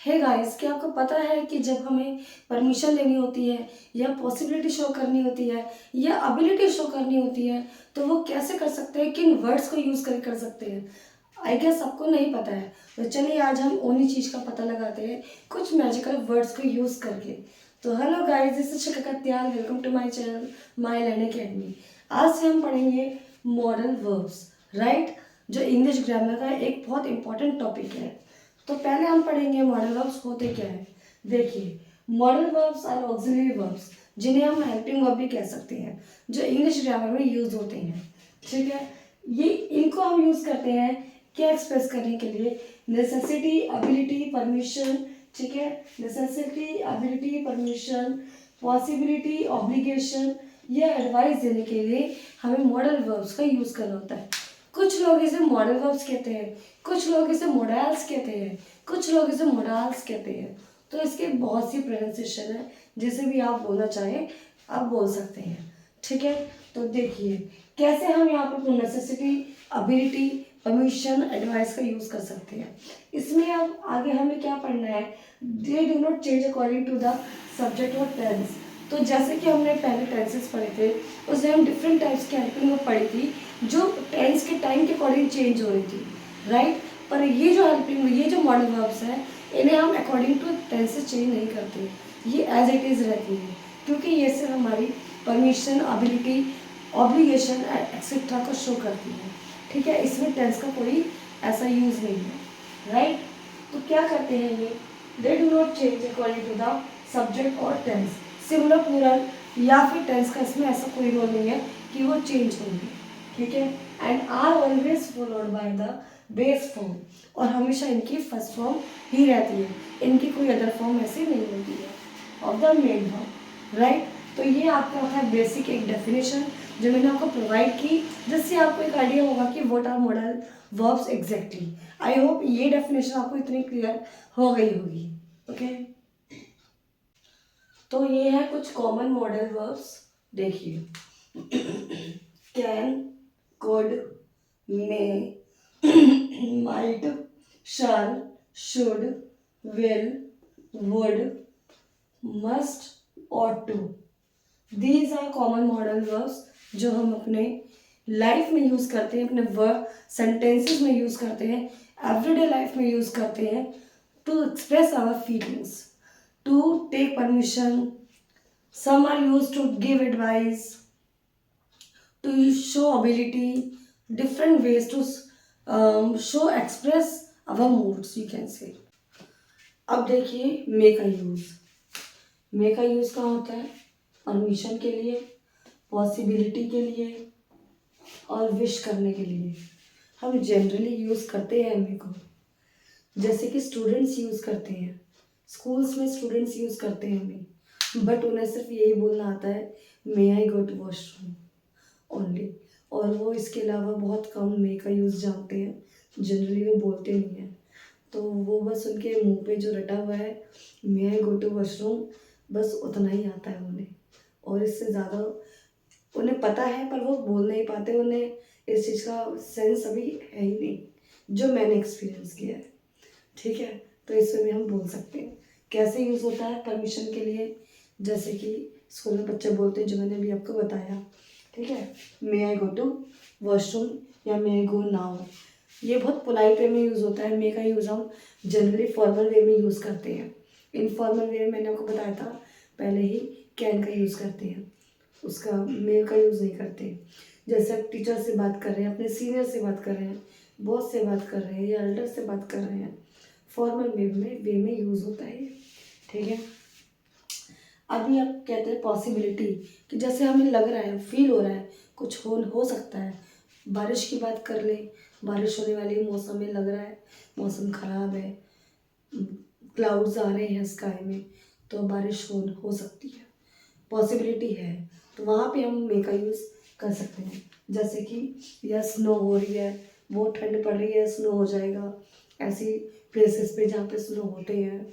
Hey guys, क्या आपको पता है कि जब हमें परमिशन लेनी होती है या पॉसिबिलिटी शो करनी होती है या एबिलिटी शो करनी होती है तो वो कैसे कर सकते हैं, किन वर्ड्स को यूज़ करके कर सकते हैं? आई गेस सबको नहीं पता है। तो चलिए आज हम उन्हीं चीज़ का पता लगाते हैं कुछ मैजिकल वर्ड्स को यूज़ करके। तो hello guys, this is Shikha Katyal, welcome to my channel my learn academy. आज से हम पढ़ेंगे मॉडल वर्ब्स, राइट, जो इंग्लिश ग्रामर का एक बहुत इंपॉर्टेंट टॉपिक है। तो पहले हम पढ़ेंगे मॉडल वर्ब्स होते क्या है। देखिए, model verbs are auxiliary verbs, जिन्हें हम हेल्पिंग वर्ब भी कह सकते हैं, जो इंग्लिश ग्रामर में यूज होते हैं। ठीक है, ये इनको हम यूज करते हैं क्या एक्सप्रेस करने के लिए? Necessity, ability, permission. ठीक है, necessity, ability, permission, possibility, obligation या एडवाइस देने के लिए हमें मॉडल वर्ब्स का यूज करना होता है। कुछ लोग इसे मॉडल वर्ब्स कहते हैं, कुछ लोग इसे मोडाल्स कहते हैं, कुछ लोग इसे मोडाल्स कहते हैं। तो इसके बहुत सी प्रोनाउंसिएशन है, जिसे भी आप बोलना चाहें आप बोल सकते हैं। ठीक है, तो देखिए कैसे हम यहाँ पर नेसेसिटी, एबिलिटी, परमिशन, एडवाइस का यूज़ कर सकते हैं। इसमें अब आगे हमें क्या पढ़ना है? They do not change according to the subject और टेंस। तो जैसे कि हमने पहले टेंसेस पढ़े थे, उसमें हम डिफरेंट टाइप्स की हेल्पिंग वर्ब पढ़ी थी जो टेंस के टाइम के अकॉर्डिंग चेंज हो रही थी, राइट। पर ये जो हेल्पिंग, ये जो मॉडल वर्ब्स हैं, इन्हें हम अकॉर्डिंग टू टेंसेस चेंज नहीं करते, ये एज इट इज़ रहती है, क्योंकि ये सिर्फ हमारी परमिशन, एबिलिटी, ऑब्लिगेशन एक्सेट्रा को शो करती है। ठीक है, इसमें टेंस का कोई ऐसा यूज़ नहीं है, राइट। तो क्या करते हैं ये? They do not change according to the subject और टेंस, सिंगुलर प्लूरल या फिर टेंस का इसमें ऐसा कोई रोल नहीं है कि वो चेंज होंगे। ठीक है, and are always followed by the base form, और हमेशा इनकी फर्स्ट फॉर्म ही रहती है, इनकी कोई अदर फॉर्म ऐसी नहीं होती है of the main form, right. तो ये आपका है बेसिक एक डेफिनेशन जो मैंने आपको प्रोवाइड की, जिससे आपको एक आइडिया होगा कि what are model verbs exactly. I hope ये डेफिनेशन आपको इतनी क्लियर हो गई होगी। ओके, तो ये है कुछ कॉमन मॉडल वर्ब्स। देखिए, can, could, may, might, shall, should, will, would, must, ought to. These are common modal verbs जो हम अपने लाइफ में यूज़ करते हैं, अपने वर्ब सेंटेंसेस में यूज़ करते हैं, एवरीडे लाइफ में यूज़ करते हैं to express our feelings, to take permission. Some are used to give advice, to show ability, different ways to show express our moods, you can say. अब देखिए मे का use. मे का use कहाँ होता है? परमिशन के लिए, पॉसिबिलिटी के लिए और विश करने के लिए हम जनरली यूज़ करते हैं मे को। जैसे कि स्टूडेंट्स यूज़ करते हैं, स्कूल्स में स्टूडेंट्स यूज़ करते हैं मे, बट उन्हें सिर्फ यही बोलना आता है, मे आई गो टू वॉशरूम ओनली, और वो इसके अलावा बहुत कम मे का यूज़ जानते हैं, जनरली वो बोलते नहीं हैं। तो वो बस उनके मुंह पे जो रटा हुआ है मे आई गो टू वॉशरूम, बस उतना ही आता है उन्हें, और इससे ज़्यादा उन्हें पता है पर वो बोल नहीं पाते, उन्हें इस चीज़ का सेंस अभी है ही नहीं, जो मैंने एक्सपीरियंस किया है। ठीक है, तो इसमें भी हम बोल सकते हैं। कैसे यूज़ होता है? परमिशन के लिए, जैसे कि स्कूल में बच्चे बोलते हैं जो मैंने अभी आपको बताया। ठीक है, मे आई गो टू वॉशरूम या मे आई गो नाउ, ये बहुत पोलाइट वे में यूज़ होता है। मे का यूज़ हम जनरली फॉर्मल वे में यूज़ करते हैं। इनफॉर्मल वे में मैंने आपको बताया था पहले ही, कैन का यूज़ करते हैं, उसका मे का यूज़ नहीं करते। जैसे आप टीचर से बात कर रहे हैं, अपने सीनियर से बात कर रहे हैं, बॉस से बात कर रहे हैं या एल्डर से बात कर रहे हैं, फॉर्मल वे में यूज़ होता है। ठीक है, अभी आप कहते हैं पॉसिबिलिटी, कि जैसे हमें लग रहा है, फील हो रहा है कुछ हो सकता है। बारिश की बात कर लें, बारिश होने वाली मौसम में, लग रहा है मौसम ख़राब है, क्लाउड्स आ रहे हैं स्काई में, तो बारिश हो सकती है, पॉसिबिलिटी है, तो वहाँ पे हम मे का यूज़ कर सकते हैं। जैसे कि या स्नो हो रही है, बहुत ठंड पड़ रही है, स्नो हो जाएगा, ऐसी प्लेसेस पे जहाँ पे स्नो होते हैं,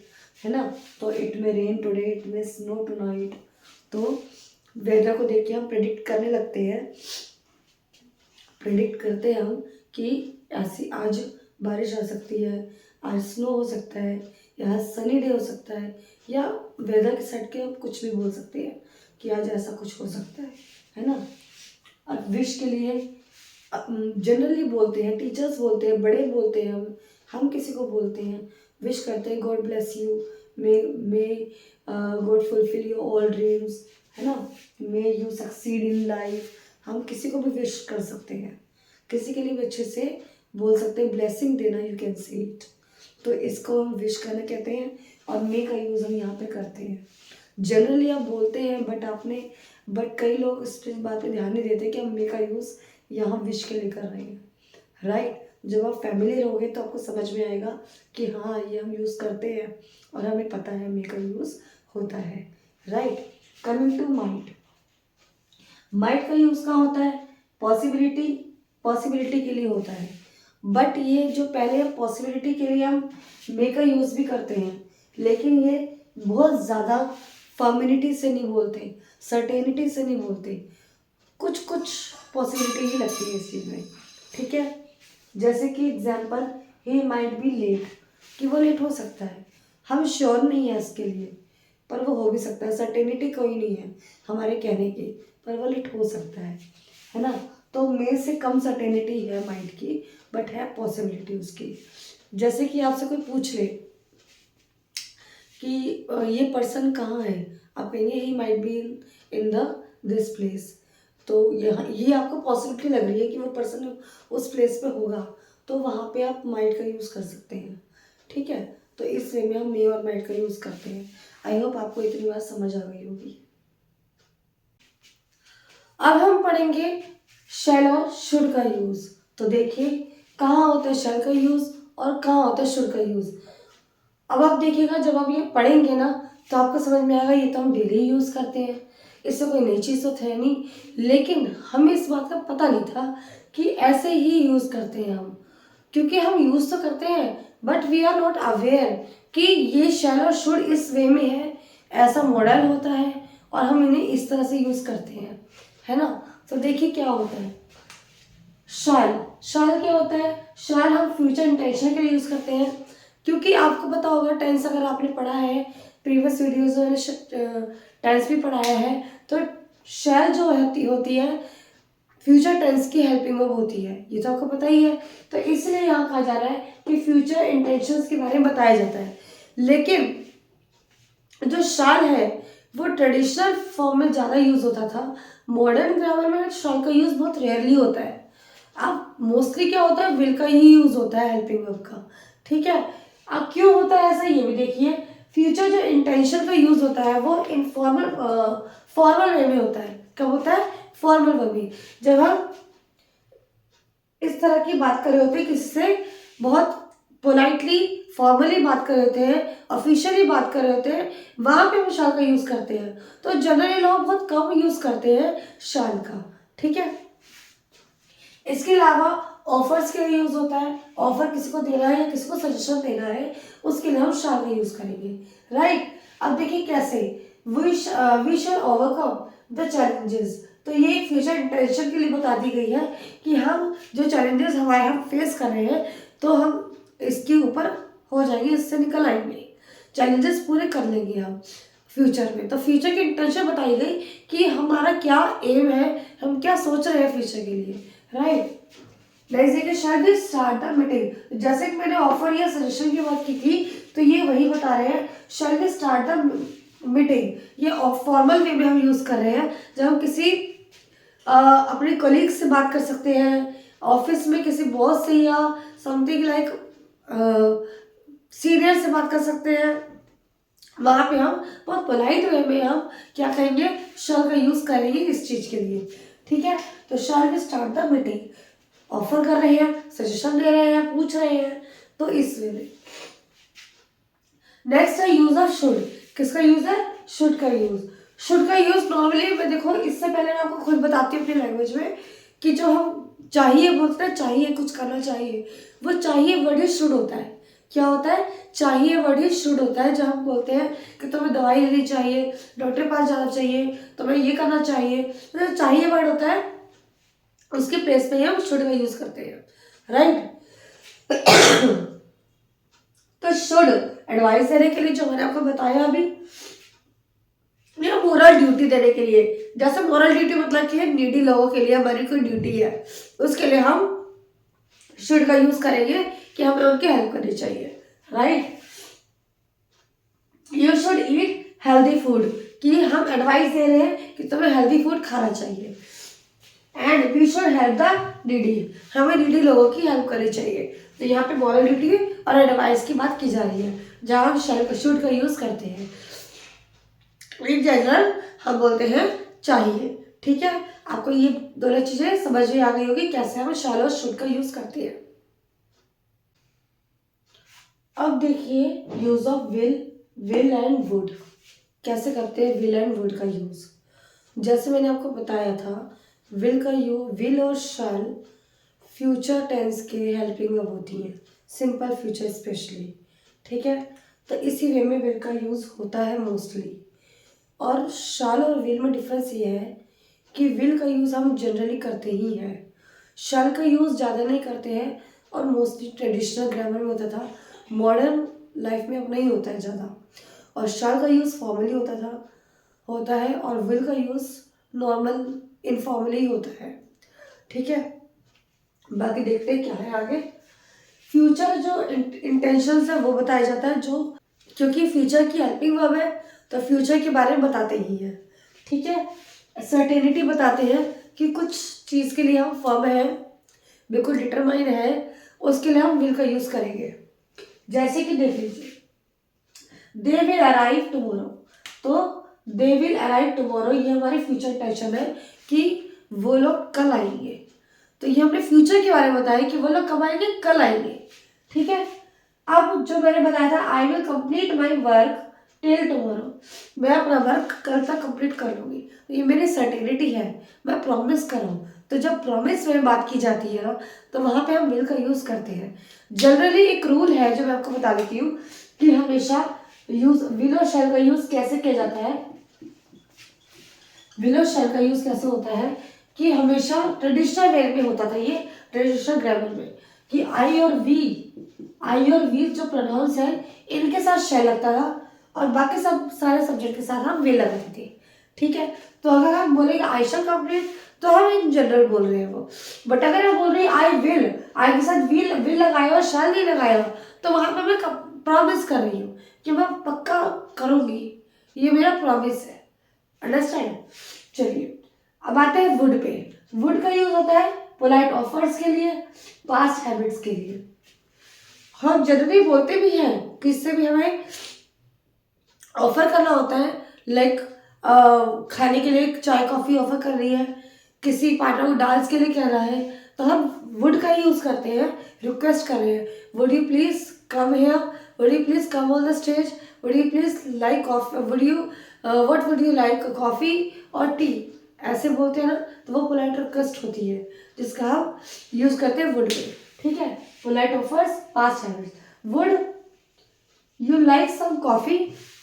है ना। तो इट में रेन टुडे, इट में स्नो टुनाइट। तो वेदर को देख के हम प्रेडिक्ट करने लगते हैं, प्रेडिक्ट करते हैं हम कि ऐसी आज बारिश आ सकती है, आज स्नो हो सकता है, या सनी डे हो सकता है, या वेदर के सेट के आप कुछ भी बोल सकते हैं कि आज ऐसा कुछ हो सकता है ना। और विश के लिए जनरली बोलते हैं, टीचर्स बोलते हैं, बड़े बोलते हैं, हम किसी को बोलते हैं, विश करते हैं God bless you, may God fulfil your all dreams, है ना, may you succeed in life. हम किसी को भी विश कर सकते हैं, किसी के लिए भी अच्छे से बोल सकते हैं, ब्लेसिंग देना, यू कैन से इट। तो इसको हम विश करना कहते हैं, और मे का यूज़ हम यहाँ पे करते हैं। जनरली आप बोलते हैं बट कई लोग इस बात पे ध्यान नहीं देते कि हम मे का यूज़ यहाँ विश के लिए कर रहे हैं, राइट। जब आप फैमिली रहोगे तो आपको समझ में आएगा कि हाँ ये हम यूज़ करते हैं और हमें पता है मे का यूज़ होता है, right. Coming to might, might का यूज़ कहाँ होता है? पॉसिबिलिटी के लिए होता है। बट ये जो पहले पॉसिबिलिटी के लिए हम मे का यूज़ भी करते हैं, लेकिन ये बहुत ज़्यादा फर्मिनिटी से नहीं बोलते, सर्टेनिटी से नहीं बोलते, कुछ कुछ पॉसिबिलिटी ही लगती है इस चीज़ में, ठीक है। जैसे कि example, he might be late, कि वो लेट हो सकता है, हम श्योर नहीं है इसके लिए, पर वो हो भी सकता है, सर्टेनिटी कोई नहीं है हमारे कहने की, पर वो लेट हो सकता है ना। तो मे से कम सर्टेनिटी है माइंड की, बट है पॉसिबिलिटी उसकी। जैसे कि आपसे कोई पूछ ले कि ये पर्सन कहाँ है, आप कहेंगे ही might be in the this place, तो यहाँ ये आपको पॉसिबिलिटी लग रही है कि वो पर्सन उस प्लेस पे होगा, तो वहाँ पे आप माइट का यूज़ कर सकते हैं, ठीक है। तो इस वे में हम मे और माइट का यूज़ करते हैं। आई होप आपको इतनी बात समझ आ गई होगी। अब हम पढ़ेंगे शैल और शुड का यूज़। तो देखिए कहाँ होता है शैल का यूज़ और कहाँ होता है शुड का यूज़। अब आप देखिएगा, जब आप ये पढ़ेंगे ना तो आपको समझ में आएगा ये तो हम डेली यूज़ करते हैं, इससे कोई नई चीज़ तो है नहीं, लेकिन हमें इस बात का पता नहीं था कि ऐसे ही यूज़ करते हैं हम, क्योंकि हम यूज़ तो करते हैं but we are not aware कि ये शैल और शुड इस वे में है, ऐसा मॉडल होता है और हम इन्हें इस तरह से यूज़ करते हैं, है ना। तो देखिए क्या होता है शाल। शाल क्या होता है? शाल हम फ्यूचर इंटेंशन के लिए यूज़ करते हैं, क्योंकि आपको पता होगा टेंस अगर आपने पढ़ा है प्रीवियस वीडियोज में, टेंस भी पढ़ाया है, तो शैल जो होती है फ्यूचर टेंस की हेल्पिंग वर्ब होती है, ये तो आपको पता ही है। तो इसलिए यहाँ कहा जा रहा है कि फ्यूचर इंटेंशंस के बारे में बताया जाता है, लेकिन जो शाल है वो ट्रेडिशनल फॉर्म में ज़्यादा यूज़ होता था, मॉडर्न ग्रामर में शाल का यूज़ बहुत रेयरली होता है। अब मोस्टली क्या होता है, विल का ही यूज़ होता है हेल्पिंग वर्ब का, ठीक है। अब क्यों होता है ऐसा, ये भी देखिए। फ्यूचर जो इंटेंशन का यूज़ होता है वो इनफॉर्मल फॉर्मल वे में होता है। कब होता है? फॉर्मल वे में, जब हम इस तरह की बात कर रहे होते हैं किसी से, बहुत पोलाइटली फॉर्मली बात कर रहे होते हैं, ऑफिशियली बात कर रहे होते हैं, वहां पे हम शाल का यूज़ करते हैं। तो जनरली लोग बहुत कम यूज़ करते हैं शाल का, ठीक है। इसके अलावा ऑफर्स के लिए यूज़ होता है, ऑफर किसी को देना है या किसी को सजेशन देना है, उसके लिए हम शाल का यूज़ करेंगे, राइट। अब देखिए कैसे, we shall overcome the challenges. तो ये फ्यूचर इंटेंशन के लिए बता दी गई है कि हम जो चैलेंजेस हमारे हम फेस कर रहे हैं तो हम इसके ऊपर हो जाएंगे, इससे निकल आएंगे, चैलेंजेस पूरे कर लेंगे हम फ्यूचर में। तो फ्यूचर की इंटेंशन बताई गई कि हमारा क्या एम है, हम क्या सोच रहे हैं फ्यूचर के लिए, right. Shall we start the meeting, जैसे कि मैंने ऑफर या सजेशन की बात की थी, तो ये वही बता रहे हैं, shall we start the meeting, ये फॉर्मल वे में हम यूज़ कर रहे हैं, जब हम किसी अपने कलीग से बात कर सकते हैं, ऑफिस में किसी बॉस से या समथिंग लाइक सीनियर से बात कर सकते हैं, वहाँ पे हम बहुत पोलाइट वे में हम क्या कहेंगे, शैल का यूज़ करेंगे इस चीज़ के लिए, ठीक है। तो shall we start the meeting, offer कर रहे हैं, सजेशन दे रहे हैं, पूछ रहे हैं, तो इस वे में। नेक्स्ट है यूज ऑफ शुड। किसका यूज है? शुड का यूज। शुड का यूज नॉर्मली मैं देखो, इससे पहले मैं आपको खुद बताती हूँ अपनी लैंग्वेज में कि जो हम चाहिए बोलते हैं, चाहिए कुछ करना चाहिए, वो चाहिए वर्ड ही शुड होता है। क्या होता है? चाहिए वर्ड ही शुड होता है। जब हम बोलते हैं कि तुम्हें दवाई लेनी चाहिए, डॉक्टर के पास जाना चाहिए, तुम्हें ये करना चाहिए, तो जो चाहिए वर्ड होता है उसके प्लेस पे हम शुड का यूज करते हैं, राइट। तो शुड एडवाइस देने के लिए जो मैंने आपको बताया अभी, या मोरल ड्यूटी देने के लिए। जैसे मोरल ड्यूटी मतलब कि नीडी लोगों के लिए हमारी कोई ड्यूटी है, उसके लिए हम शुड का यूज करेंगे कि हमें उनकी हेल्प करनी चाहिए, right. You should eat healthy food, कि हम एडवाइस दे रहे हैं कि तुम्हें हेल्दी फूड खाना चाहिए। And we should help the needy, हमें नीडी लोगों की हेल्प करनी चाहिए। तो यहाँ पे मॉरल ड्यूटी और एडवाइस की बात की जा रही है, जहाँ हम शुड का यूज करते हैं। इन जनरल हम बोलते हैं चाहिए, ठीक है। आपको ये दोनों चीजें समझ में आ गई होगी कैसे हम शैल और शुड का यूज करते हैं। अब देखिए use of will and would, कैसे करते हैं विल एंड वुड का यूज। जैसे मैंने आपको बताया था, विल और शैल फ्यूचर टेंस के हेल्पिंग में होती है, सिंपल फ्यूचर स्पेशली, ठीक है। तो इसी वे में विल का यूज होता है मोस्टली। और शैल और विल में डिफरेंस ये है कि विल का यूज़ हम जनरली करते ही हैं, शैल का यूज़ ज़्यादा नहीं करते हैं, और मोस्टली ट्रेडिशनल ग्रामर में होता था, मॉडर्न लाइफ में अब नहीं होता है ज़्यादा। और शैल का यूज़ फॉर्मली होता है, और विल का यूज़ नॉर्मल इनफॉर्मली होता है, ठीक है। बाकी देखते हैं क्या है आगे। फ्यूचर जो इंटेंशंस है वो बताया जाता है, जो क्योंकि फ्यूचर की हेल्पिंग वर्ब है तो फ्यूचर के बारे में बताते ही हैं, ठीक है। सर्टेनिटी बताते हैं कि कुछ चीज़ के लिए हम फर्म है, बिल्कुल डिटरमाइन है, उसके लिए हम विल का यूज़ करेंगे। जैसे कि देख लीजिए, दे विल अराइव टुमारो, तो दे विल अराइव टुमारो ये हमारी फ्यूचर टेंशन है कि वो लोग कल आएंगे। तो ये हमने फ्यूचर के बारे में बताया कि वो लोग कब आएंगे, कल आएंगे, ठीक है। अब जो मैंने बताया था, I will complete my work till tomorrow, मैं अपना वर्क कल तक कंप्लीट कर लूँगी, तो ये मेरी सर्टेनिटी है, मैं प्रॉमिस कर रहा हूँ। तो जब प्रॉमिस में बात की जाती है ना, तो वहाँ पे हम विल का यूज़ करते हैं। जनरली एक रूल है जो मैं आपको बता देती हूँ कि हमेशा विल और शैल का यूज़ कैसे किया जाता है। विल और शैल का यूज़ कैसे होता है कि हमेशा ट्रेडिशनल वे में होता था, ये ट्रेडिशनल ग्रामर में, कि आई और वी जो प्रोनाउंस है इनके साथ शैल लगता था, और बाकी सब सारे सब्जेक्ट के साथ हम विल लगाते थे, ठीक है। तो अगर हम बोलेंगे आई शैल कंप्लीट, तो हम इन जनरल बोल रहे हैं वो। बट अगर हम बोल रहे हैं आई के साथ विल लगाया और शैल नहीं लगाया, तो वहां पर मैं प्रॉमिस कर रही हूँ कि मैं पक्का करूंगी, ये मेरा प्रॉमिस है, अंडरस्टैंड। चलिए अब आते हैं वुड पे। वुड का यूज होता है पोलाइट ऑफर्स के लिए, पास्ट हैबिट्स के लिए। हम जनरली बोलते भी हैं, किससे भी हमें ऑफर करना होता है, लाइक खाने के लिए चाय कॉफ़ी ऑफर कर रही है, किसी पार्टनर को डांस के लिए कह रहा है, तो हम वुड का यूज़ करते हैं, रिक्वेस्ट कर रहे हैं, would you please come here, would you please come on the stage, would you please like coffee, what would you like, coffee और टी, ऐसे बोलते हैं ना, तो वो पोलाइट रिक्वेस्ट होती है जिसका हम यूज़ करते हैं वुड पे, ठीक है। Polite offers, past habits. Would you like some coffee,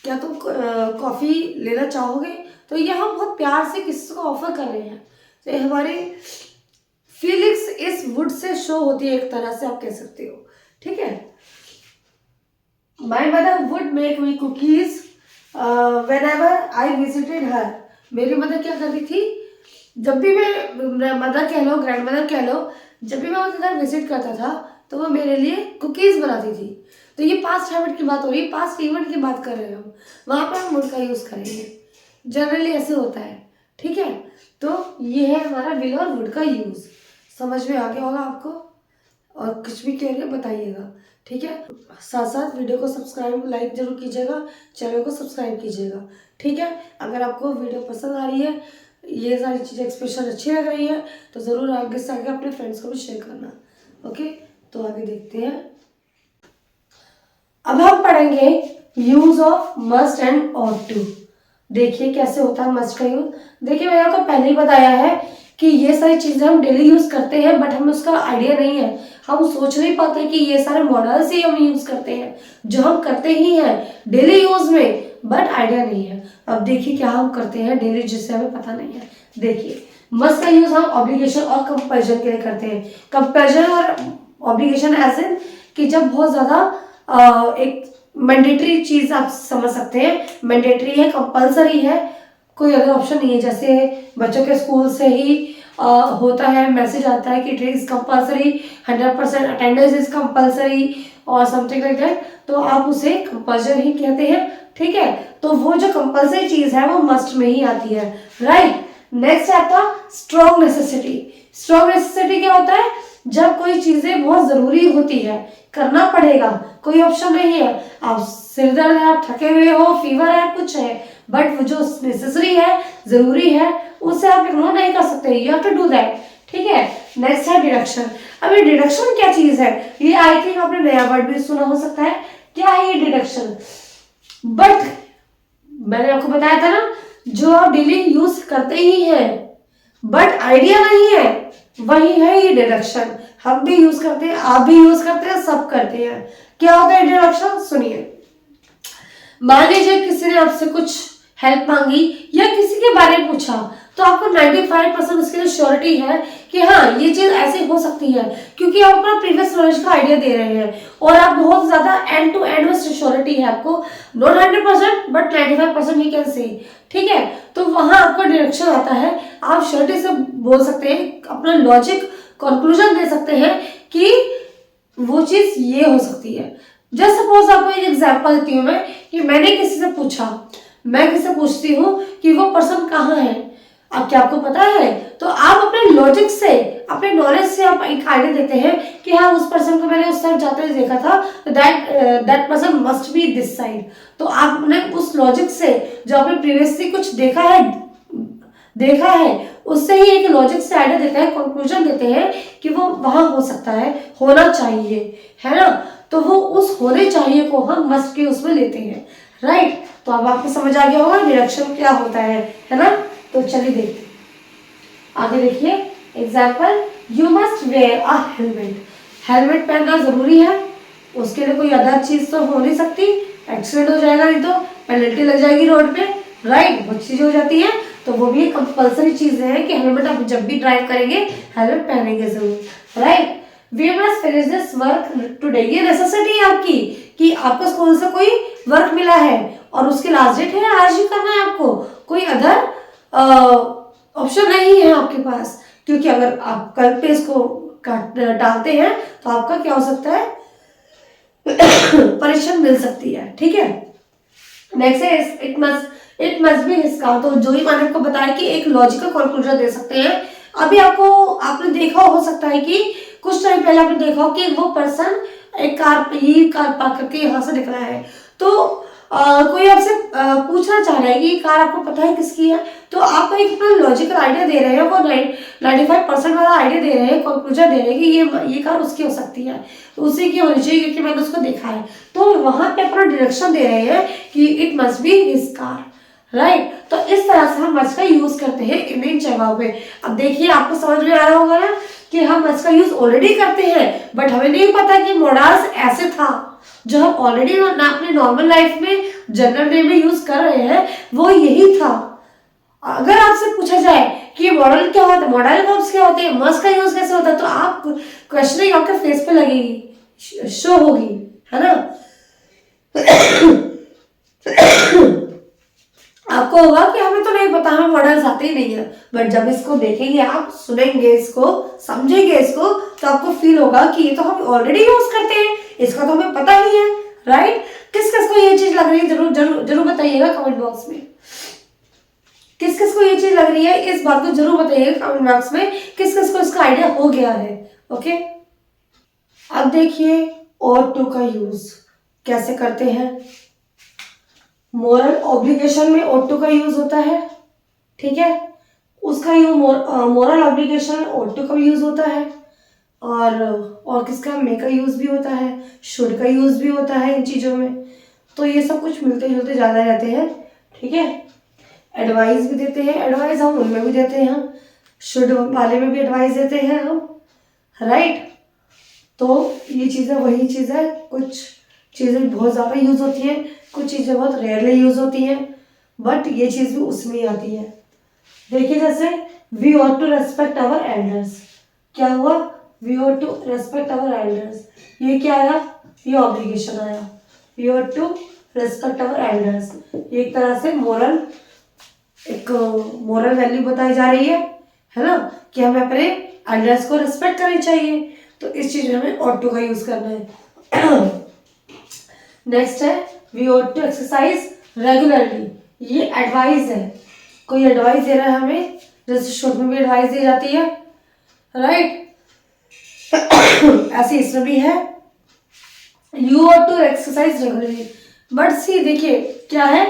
क्या तुम कॉफ़ी लेना चाहोगे, तो ये हम बहुत प्यार से किसी को ऑफर कर रहे हैं, तो हमारी फीलिंग्स इस वुड से शो होती है, एक तरह से आप कह सकते हो, ठीक है। My mother would make me cookies whenever I visited her, मेरी मदर क्या करती थी, जब भी मैं मदर कह लो, ग्रैंड मदर कह लो, जब भी मैं उनके घर विजिट करता था तो वो मेरे लिए कुकीज़ बनाती थी। तो ये पास्ट हैबिट की बात हो रही है, पास्ट इवेंट की बात कर रहे हैं हम, वहाँ पर हम वुड का यूज़ करेंगे, जनरली ऐसे होता है, ठीक है। तो ये है हमारा विल और वुड का यूज़, समझ में आ गया होगा आपको, और कुछ भी कह रहे बताइएगा, ठीक है। साथ साथ वीडियो को सब्सक्राइब लाइक जरूर कीजिएगा, चैनल को सब्सक्राइब कीजिएगा, ठीक है। अगर आपको वीडियो पसंद आ रही है, ये सारी चीज़ें एक्सप्रेशन अच्छी लग रही है, तो ज़रूर आगे से आगे अपने फ्रेंड्स को भी शेयर करना, ओके। तो आगे देखते हैं। अब हम पढ़ेंगे use of must and ought to. देखिए कैसे होता है मस्ट का यूज। देखिए मैंने आपको पहले ही बताया है कि ये सारी चीजें हम डेली यूज करते हैं, बट हमें उसका आइडिया नहीं है, हम सोच नहीं पाते कि ये सारे मॉडल्स ही हम यूज करते हैं, जो हम करते ही हैं डेली यूज में, बट आइडिया नहीं है। अब देखिए क्या हम करते हैं डेली जिससे हमें पता नहीं है। देखिए मस्ट का यूज हम ऑब्लिगेशन और कंपल्शन के लिए करते हैं। कंपल्शन और ऑब्लिगेशन ऐसे कि जब बहुत ज्यादा एक मैंडेटरी चीज आप समझ सकते हैं, मैंडेटरी है, कंपलसरी है, कोई अदर ऑप्शन नहीं है। जैसे बच्चों के स्कूल से ही होता है, मैसेज आता है कि it is compulsory, 100% attendance is compulsory और समथिंग लाइक दैट, तो आप उसे कंपल्सन ही कहते हैं। ठीक है, तो वो जो कंपल्सरी चीज है वो मस्ट में ही आती है, राइट। नेक्स्ट आता स्ट्रॉन्ग नेसेसिटी। स्ट्रॉन्ग नेसेसिटी क्या होता है? जब कोई चीजें बहुत जरूरी होती है, करना पड़ेगा, कोई ऑप्शन नहीं है, आप सिर दर्द है, आप थके हुए हो, फीवर है, कुछ है, बट वो जो नेसेसरी है, जरूरी है, उसे आप इग्नोर नहीं कर सकते, you have to do that. ठीक है, नेक्स्ट है डिडक्शन। अब ये डिडक्शन क्या चीज है? ये आई थिंक आपने नया वर्ड भी सुना हो सकता है। क्या है ये डिडक्शन? बट मैंने आपको बताया था ना, जो आप डेली यूज करते ही हैं बट आइडिया नहीं है, वही है ये डिडक्शन। हम भी यूज करते हैं, आप भी यूज करते हैं, सब करते हैं। क्या होता है डिडक्शन? सुनिए, मान लीजिए किसी ने आपसे कुछ हेल्प मांगी या किसी के बारे में पूछा, तो आपको 95% उसके लिए श्योरिटी है कि हाँ ये चीज ऐसे हो सकती है, क्योंकि आप अपना प्रीवियस नॉलेज का आइडिया दे रहे हैं और आप बहुत ज्यादा एंड टू एंड में श्योरिटी है आपको, not 100% but 95% he can say. ठीक है, तो वहां आपका डिरेक्शन आता है, आप श्योरिटी से बोल सकते हैं, अपना लॉजिक कंक्लूजन दे सकते हैं कि वो चीज ये हो सकती है। जस्ट सपोज आपको एक एग्जांपल देती हूँ मैं, कि मैंने किसी से पूछा, मैं किसी से पूछती हूँ कि वो पर्सन कहाँ है, अब क्या आपको पता है? तो आप अपने लॉजिक से, अपने नॉलेज से आप एक आइडिया देते हैं कि हाँ उस पर्सन को मैंने उस साइड जाते हुए देखा था, that person must be this side. तो आपने उस लॉजिक से, जो आपने प्रीवियसली कुछ देखा है, उससे ही एक लॉजिक से आइडिया देते हैं, कंक्लूजन देते हैं कि वो वहां हो सकता है, होना चाहिए, है ना। तो वो उस होने चाहिए को हम मस्ट के उसमें लेते हैं, राइट। तो अब आपको समझ आ गया होगा डिडक्शन क्या होता है ना। तो चलिए देखते हैं आगे। देखिए example, you must wear a helmet. Helmet पहनना जरूरी है, उसके लिए कोई अदर चीज तो हो नहीं सकती, एक्सीडेंट हो जाएगा नहीं तो पेनल्टी लग जाएगी रोड पे, राइट, बहुत चीजें हो जाती है। तो वो भी कंपल्सरी चीजें हैं कि हेलमेट आप जब भी ड्राइव करेंगे हेलमेट पहनेंगे जरूर, right. We must finish this work today, ये नेसेसिटी है आपकी कि आपको स्कूल से कोई वर्क मिला है और उसकी लास्ट डेट है, आज ही करना है आपको, कोई अदर ऑप्शन नहीं है आपके पास। क्योंकि अगर आप कल पे इसको डालते हैं तो आपका क्या हो सकता है, पनिशमेंट मिल सकती है। ठीक है, नेक्स्ट है इट मस्ट बी हिस्का। तो जो ही मैंने आपको बताया कि एक लॉजिकल कंक्लूजन दे सकते हैं। अभी आपने देखा हो सकता है कि कुछ टाइम पहले आपने देखा हो कि वो पर्सन एक कार पार्क करके यहाँ से निकला है, तो कोई आपसे पूछना चाह रहा है कि कार आपको पता है किसकी है, तो आप एक अपना लॉजिकल आइडिया दे रहे हैं, वो 95% वाला आइडिया दे रहे हैं, कंक्लूजन दे रहे हैं कि ये कार उसकी हो सकती है, तो उसी की होनी चाहिए क्योंकि मैंने उसको देखा है। तो वहां पे अपना डायरेक्शन दे रहे हैं कि it must be his car, right. तो इस तरह से हम मस्ट का यूज करते हैं इन जगहों पे। अब देखिए आपको समझ में आ रहा होगा ना कि हम मस्ट का यूज ऑलरेडी करते हैं, बट हमें नहीं पता कि मॉडल्स ऐसे था, जो हम ऑलरेडी अपने नॉर्मल लाइफ में जनरल डे में यूज कर रहे हैं वो यही था। अगर आपसे पूछा जाए कि मॉडल क्या होता है, मॉडल वर्ब्स क्या होते हैं, मस्ट का यूज कैसे होता है, तो आप क्वेश्चनिंग आपके फेस पे लगेगी, शो होगी, है ना। आपको होगा कि हमें तो नहीं पता, हमें मॉडल्स आते ही नहीं है, बट जब इसको देखेंगे, आप सुनेंगे इसको, समझेंगे इसको, तो आपको फील होगा कि ये तो हम ऑलरेडी यूज करते हैं, इसका तो हमें पता ही है, राइट। किस किस को ये चीज लग रही है, जरूर जरूर जरूर बताइएगा कमेंट बॉक्स में। किस किस को ये चीज लग रही है, इस बात को जरूर बताइएगा कमेंट बॉक्स में, किस किस को इसका आइडिया हो गया है। ओके, अब देखिए और टू का यूज कैसे करते हैं। मोरल ऑब्लिगेशन में ऑटो का यूज होता है, ठीक है, उसका यूज मोरल ऑब्लिगेशन ऑटो का यूज होता है, और किसका मे का यूज भी होता है, शुड का यूज भी होता है इन चीजों में। तो ये सब कुछ मिलते जुलते ज्यादा रहते हैं, ठीक है। एडवाइस भी देते हैं, एडवाइस हम उनमें भी देते हैं, शुड वाले में भी एडवाइस देते हैं हम, राइट। तो ये चीजें वही चीज है, कुछ चीजें बहुत ज्यादा यूज होती हैं, कुछ चीजें बहुत रेयरली यूज होती हैं, बट ये चीज भी उसमें ही आती है। देखिए जैसे we ought to respect our elders, क्या हुआ, we ought to respect our elders, ये क्या आया, ये ऑब्लिगेशन आया, we ought to respect our elders. ये एक तरह से मोरल वैल्यू बताई जा रही है ना, कि हमें अपने एल्डर्स को रिस्पेक्ट करनी चाहिए। तो इस चीज में हमें ought to का यूज करना है। नेक्स्ट है we ought to exercise regularly. ये एडवाइस है, कोई एडवाइस दे रहा है हमें, जैसे शॉर्ट में भी एडवाइस दी जाती है, राइट। ऐसे इसमें भी है you ought to exercise regularly. But see देखिए क्या है,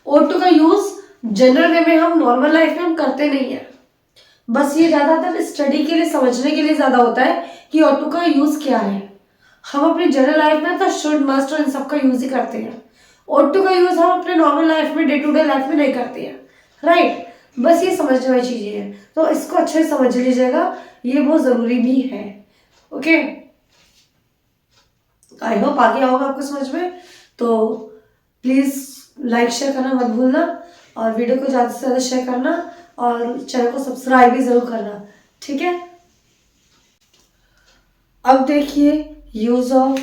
ought to का यूज जनरल वे में हम नॉर्मल लाइफ में हम करते नहीं है। बस ये ज्यादातर स्टडी के लिए, समझने के लिए ज्यादा होता है कि ought to का यूज क्या है। हम अपनी जनरल लाइफ में तो शुड, मस्ट और इन सब का यूज ही करते हैं। ought to का यूज हम अपने नॉर्मल लाइफ में, डे टू डे लाइफ में नहीं करते हैं, राइट। बस ये समझने वाली चीजें हैं, तो इसको अच्छे से समझ लीजिएगा, ये बहुत जरूरी भी है। ओके, आई होप आ गया होगा आपको समझ में। तो प्लीज लाइक शेयर करना मत भूलना, और वीडियो को ज़्यादा से ज़्यादा शेयर करना, और चैनल को सब्सक्राइब भी ज़रूर करना, ठीक है। अब देखिए use of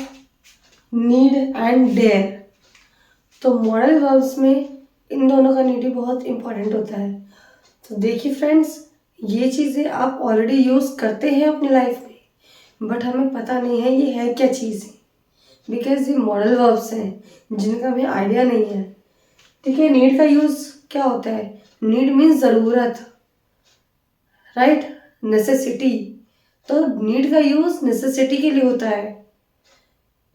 need and dare. तो मॉडल वर्ब्स में इन दोनों का नीड ही बहुत इंपॉर्टेंट होता है। तो देखिए फ्रेंड्स, ये चीज़ें आप ऑलरेडी यूज़ करते हैं अपनी लाइफ में, बट हमें पता नहीं है ये है क्या चीज़ है, बिकॉज ये मॉडल वर्ब्स हैं जिनका हमें आइडिया नहीं है। ठीक है, नीड का यूज़ क्या होता है? नीड मीन्स ज़रूरत, राइट, नेसेसिटी। तो नीड का यूज़ नेसेसिटी के लिए होता है।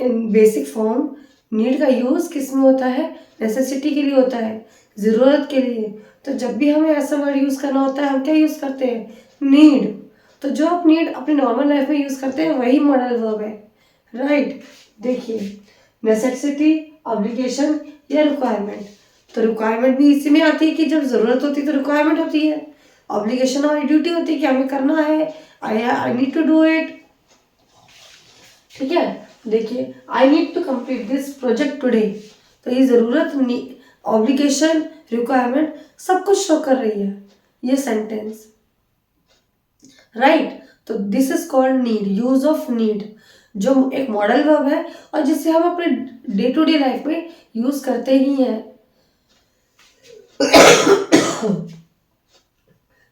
इन बेसिक फॉर्म नीड का यूज़ किस में होता है? नेसेसिटी के लिए होता है, ज़रूरत के लिए। तो जब भी हमें ऐसा वर्ड यूज़ करना होता है, हम क्या यूज़ करते हैं? नीड। तो जो आप नीड अपनी नॉर्मल लाइफ में यूज़ करते हैं वही मॉडल वर्ब है, राइट। देखिए, नेसेसिटी, ऑब्लिगेशन या रिक्वायरमेंट। तो रिक्वायरमेंट भी इसी में आती है कि जब ज़रूरत होती है तो रिक्वायरमेंट होती है। ऑब्लिगेशन हमारी ड्यूटी होती है कि हमें करना है, I need to do it. ठीक है, देखिए, I need to complete this project today. तो ये ज़रूरत, ऑब्लिगेशन, रिक्वायरमेंट सब कुछ शो कर रही है ये सेंटेंस, राइट। तो this is called need, use of need, जो एक मॉडल वर्ब है और जिसे हम अपने डे टू डे लाइफ में यूज करते ही हैं।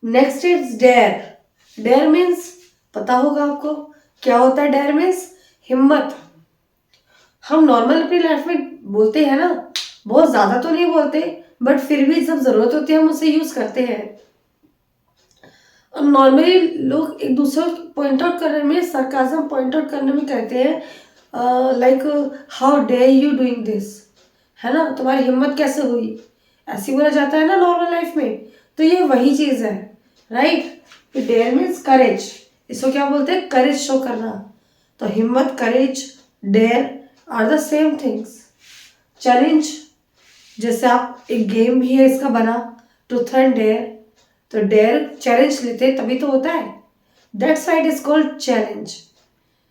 Next is dare. Dare means, पता होगा आपको क्या होता है डेयर मीन्स? हिम्मत। हम नॉर्मल अपनी लाइफ में बोलते हैं ना, बहुत ज़्यादा तो नहीं बोलते, बट फिर भी जब ज़रूरत होती है हम उसे यूज़ करते हैं। और नॉर्मली लोग एक दूसरे को पॉइंट आउट करने में, सरकाज़म पॉइंट आउट करने में कहते हैं, like how dare you doing this, है ना, तुम्हारी हिम्मत कैसे हुई, ऐसे बोला जाता है ना नॉर्मल लाइफ में। तो ये वही चीज़ है, राइट। डेयर मीन्स करेज, इसको क्या बोलते हैं? करेज शो करना। तो हिम्मत, courage, dare are the same things. Challenge, जैसे आप एक गेम भी है इसका बना, ट्रूथ एंड डेयर। तो डेयर चैलेंज लेते तभी तो होता है, that's why it is called challenge.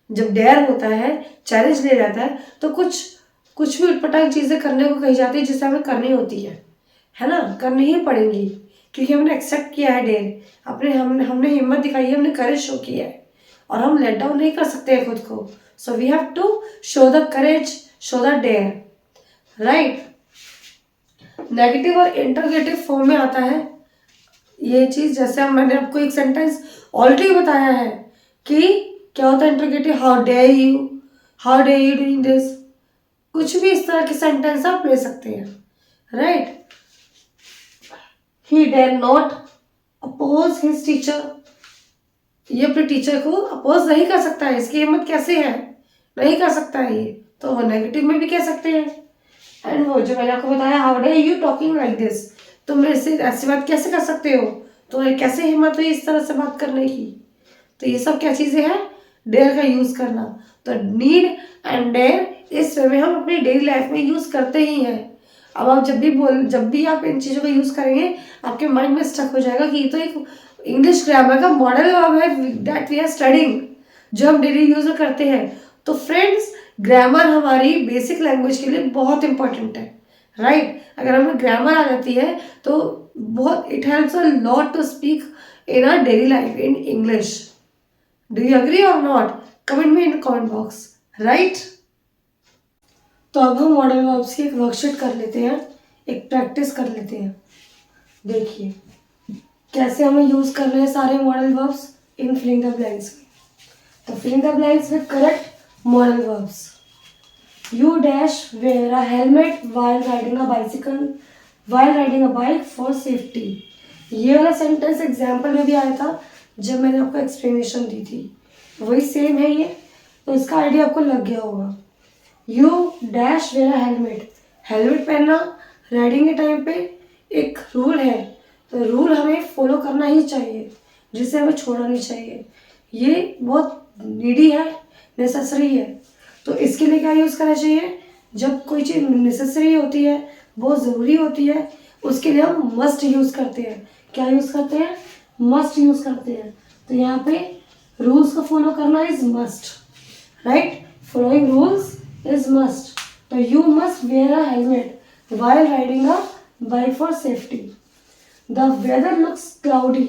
जब डेयर होता है, चैलेंज ले जाता है, तो कुछ भी उटपटांग चीज़ें करने को कही जाती है जिसे हमें करनी होती है ना, करनी ही पड़ेंगी, क्योंकि हमने एक्सेप्ट किया है डेयर, हमने हिम्मत दिखाई है, हमने करेज शो किया है, और हम लेट डाउन नहीं कर सकते हैं खुद को। So we have to show the courage, show the dare, right. Negative और इंटरोगेटिव फॉर्म में आता है ये चीज़। जैसे मैंने आपको एक सेंटेंस ऑलरेडी बताया है कि क्या होता है interrogative, how dare you doing this. कुछ भी इस तरह के सेंटेंस आप ले सकते हैं, right. He dare not oppose his teacher. ये अपने टीचर को अपोज नहीं कर सकता है, इसकी हिम्मत कैसे है? नहीं कर सकता है ये, तो वो नेगेटिव में भी कह सकते हैं। एंड वो जो मैंने आपको बताया, how dare you talking like this, तुम मेरे से ऐसी बात कैसे कर सकते हो, तुम्हें कैसे हिम्मत हुई इस तरह से बात करने की। तो ये सब क्या चीज़ें हैं? डेयर का यूज़ करना। तो नीड एंड डेयर इस वे में हम अपनी डेली लाइफ में यूज़ करते ही हैं। अब आप जब भी आप इन चीज़ों का यूज़ करेंगे, आपके माइंड में स्टक हो जाएगा कि ये तो एक इंग्लिश ग्रामर का मॉडल वर्ब है दैट वी आर स्टडिंग, जो हम डेली यूज़ में करते हैं। तो फ्रेंड्स, ग्रामर हमारी बेसिक लैंग्वेज के लिए बहुत इंपॉर्टेंट है, राइट। अगर हमें ग्रामर आ जाती है तो बहुत, it helps a lot to speak in our daily life in English. Do you agree or not? Comment me in comment box, right. तो अब हम मॉडल वर्ब्स की एक वर्कशीट कर लेते हैं, एक प्रैक्टिस कर लेते हैं। देखिए कैसे हमें यूज करना है सारे modal verbs in filling the blanks में। तो filling the blanks with correct modal verbs. You dash wear a helmet while riding a bicycle, while riding a bike for safety। ये वाला सेंटेंस एग्जाम्पल में भी आया था जब मैंने आपको एक्सप्लेनेशन दी थी, वही सेम है ये, तो इसका आइडिया आपको लग गया होगा। You dash wear a helmet, helmet पहनना राइडिंग के टाइम पे एक रूल है, तो रूल हमें फॉलो करना ही चाहिए, जिसे हमें छोड़ना नहीं चाहिए। ये बहुत नीडी है, नेसेसरी है, तो इसके लिए क्या यूज़ करना चाहिए, जब कोई चीज़ नेसेसरी होती है, बहुत ज़रूरी होती है, उसके लिए हम मस्ट यूज़ करते हैं। क्या यूज़ करते हैं, मस्ट यूज़ करते हैं। तो यहाँ पे रूल्स को फॉलो करना is must, right, following rules is must. तो you must wear a helmet while riding a bike for safety। The weather looks cloudy।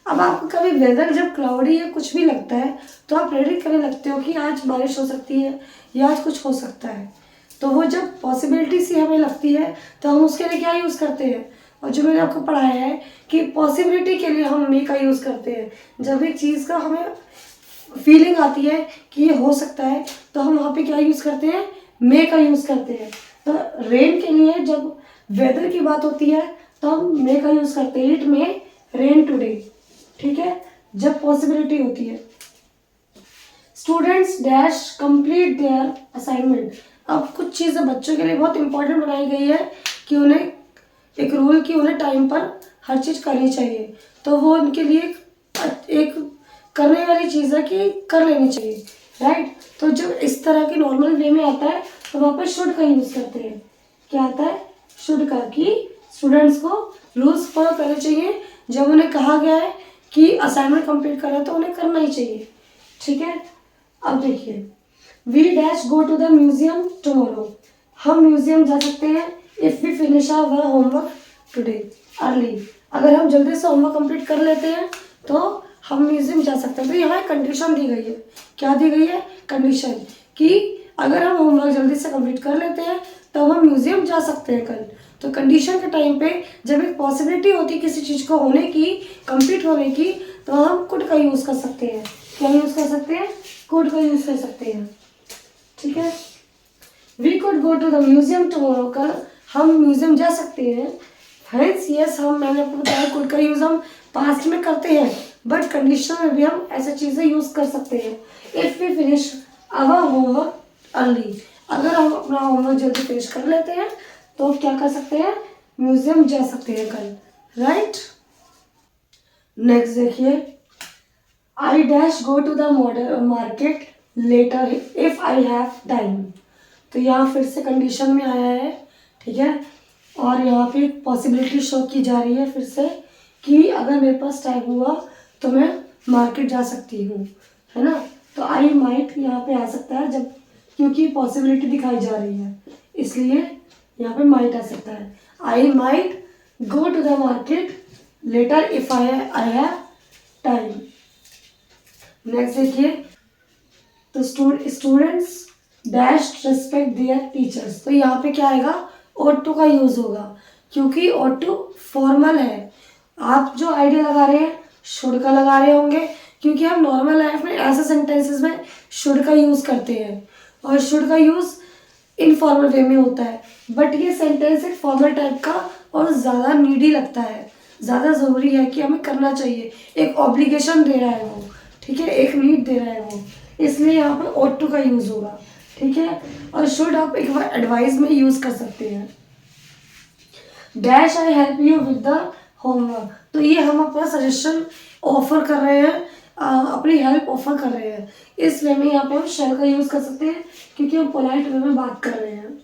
अब आपको कभी वेदर जब क्लाउडी या कुछ भी लगता है तो आप प्रेडिक्ट करने लगते हो कि आज बारिश हो सकती है या आज कुछ हो सकता है। तो वो जब पॉसिबिलिटी सी हमें लगती है तो हम उसके लिए क्या यूज़ करते हैं, और जो मैंने आपको पढ़ाया है कि पॉसिबिलिटी के लिए हम मे का यूज़ करते हैं। जब एक चीज़ का हमें फीलिंग आती है कि ये हो सकता है तो हम वहाँ पे क्या यूज़ करते हैं, मे का यूज़ करते हैं। तो रेन के लिए जब वेदर की बात होती है तो हम मे का यूज़ करते हैं, इट मे रेन टुडे, ठीक है, जब पॉसिबिलिटी होती है। Students dash complete their assignment. अब कुछ चीज़ें बच्चों के लिए बहुत इंपॉर्टेंट बनाई गई है कि उन्हें एक रूल कि उन्हें टाइम पर हर चीज़ करनी चाहिए, तो वो उनके लिए एक करने वाली चीज़ है कि कर लेनी चाहिए, राइट। तो जब इस तरह के नॉर्मल वे में आता है तो वहाँ पर शुड का यूज़ करते हैं। क्या आता है, शुड का, कि स्टूडेंट्स को रूल्स फॉलो करने चाहिए। जब उन्हें कहा गया है कि असाइनमेंट कंप्लीट करना है तो उन्हें करना ही चाहिए, ठीक है। अब देखिए, we dash go to the museum tomorrow. हम म्यूजियम जा सकते हैं if we finish our homework today early. अगर हम जल्दी से होमवर्क कंप्लीट कर लेते हैं तो हम म्यूजियम जा सकते हैं। तो यहाँ कंडीशन दी गई है, क्या दी गई है, कंडीशन, कि अगर हम होमवर्क जल्दी से कंप्लीट कर लेते हैं तो हम म्यूजियम जा सकते हैं कल। तो कंडीशन के टाइम पे जब एक पॉसिबिलिटी होती है किसी चीज़ को होने की, कंप्लीट होने की, तो हम कुड का यूज़ कर सकते हैं। क्या यूज़ कर सकते हैं, कुड का यूज़ कर सकते हैं, ठीक है। We could go to the museum tomorrow, कल हम म्यूजियम जा सकते हैं। फ्रेंड्स यस, हम मैंने आपको बताया कुड का यूज़ हम पास्ट में करते हैं, बट कंडीशन में भी हम ऐसी चीज़ें यूज़ कर सकते हैं। If we finish our homework early, अगर हम अपना होमवर्क जल्दी फिनिश कर लेते हैं तो क्या कर सकते हैं, म्यूजियम जा सकते हैं कल, राइट। नेक्स्ट देखिए, I dash go to the market later if I have time. तो यहाँ फिर से कंडीशन में आया है, ठीक है, और यहाँ पे पॉसिबिलिटी शो की जा रही है फिर से कि अगर मेरे पास टाइम हुआ तो मैं मार्केट जा सकती हूँ, है ना। तो आई माइट यहाँ पे आ सकता है, जब क्योंकि पॉसिबिलिटी दिखाई जा रही है इसलिए यहाँ पे माइट आ सकता है। I might go to the market later if I have time. Next देखिए, तो students dash respect their teachers. तो यहाँ पे क्या आएगा, ought to का यूज़ होगा, क्योंकि ought to फॉर्मल है। आप जो आइडिया लगा रहे हैं शुड का लगा रहे होंगे, क्योंकि हम नॉर्मल लाइफ में ऐसे सेंटेंसेस में शुड का यूज़ करते हैं और शुड का यूज़ इनफॉर्मल वे में होता है। बट ये सेंटेंस एक फॉर्मल टाइप का और ज़्यादा नीडी लगता है, ज़्यादा ज़रूरी है कि हमें करना चाहिए, एक ऑब्लिगेशन दे रहा है वो, ठीक है, एक नीड दे रहा है वो, इसलिए यहाँ पर ought to का यूज़ होगा, ठीक है। और शुड आप एक बार एडवाइस में यूज़ कर सकते हैं। Dash I help you with the homework. तो ये हम अपना सजेशन ऑफर कर रहे हैं, अपनी हेल्प ऑफर कर रहे हैं, इस वे में यहाँ पे हम शैल का यूज़ कर सकते हैं क्योंकि हम पोलाइट वे में बात कर रहे हैं।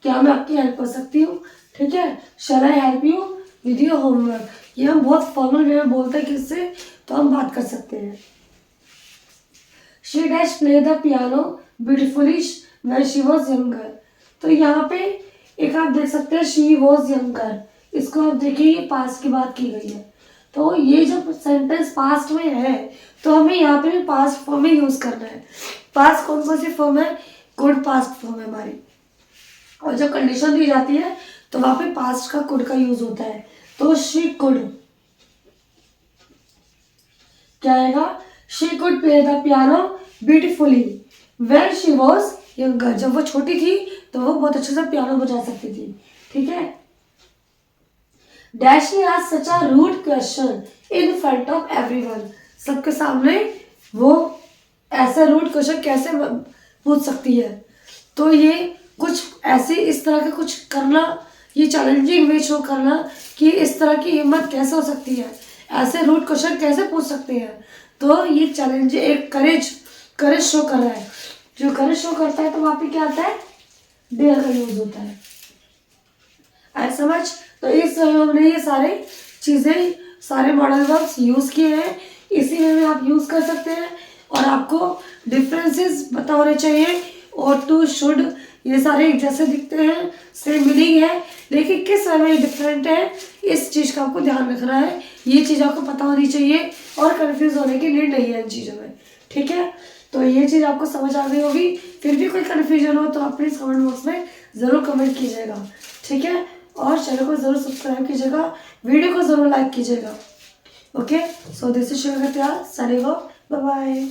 क्या मैं आपकी हेल्प कर सकती हूँ, ठीक है, shall I help you with your homework. ये हम बहुत फॉर्मल वे में बोलते हैं किससे, तो हम बात कर सकते हैं। She dash play the piano beautifully when she was younger. तो यहाँ पे एक आप देख सकते हैं शी वॉज यंगर, इसको आप देखिए ये पास्ट की बात की गई है। तो ये जब सेंटेंस पास्ट में है तो हमें यहाँ पे भी पास्ट फॉर्म में यूज़ करना है। पास्ट कौन कौन सी फॉर्म है, कुड पास्ट फॉर्म है हमारी, और जब कंडीशन दी जाती है तो वहां पे पास्ट का कुड का यूज होता है। तो शी कुड क्या आएगा, she could play the piano beautifully when she was younger, जब वो छोटी थी तो वो बहुत अच्छे से पियानो बजा सकती थी। ठीक है, डैश ने आज such a rude question in front of everyone, सबके सामने वो ऐसे रूड क्वेश्चन कैसे पूछ सकती है। तो ये कुछ ऐसे इस तरह के कुछ करना, ये चैलेंजिंग वे शो करना कि इस तरह की हिम्मत कैसे हो सकती है, ऐसे रूड क्वेश्चन कैसे पूछ सकते हैं। तो ये चैलेंज एक करेज शो कर रहा है। जो करेज शो करता है तो वहाँ पे क्या आता है, डेयर का यूज होता है। आई समझ। तो इस वे में हमने ये सारे चीज़ें, सारे मॉडल वर्ब्स यूज़ किए हैं, इसी वे में आप यूज़ कर सकते हैं। और आपको डिफरेंसेस पता होने चाहिए, और टू शुड ये सारे एक जैसे दिखते हैं, सेम मीनिंग है, लेकिन किस वे में डिफरेंट है, इस चीज़ का आपको ध्यान रखना है। ये चीज़ आपको पता होनी चाहिए और कंफ्यूज होने की नीड नहीं है इन चीज़ों में। ठीक है, तो ये चीज़ आपको समझ आ गई होगी। फिर भी कोई कन्फ्यूजन हो तो आप प्लीज़ कमेंट बॉक्स में ज़रूर कमेंट कीजिएगा। ठीक है, और चैनल को ज़रूर सब्सक्राइब कीजिएगा, वीडियो को ज़रूर लाइक कीजिएगा। Okay, so this is Shiva Katiyar, signing off, bye bye.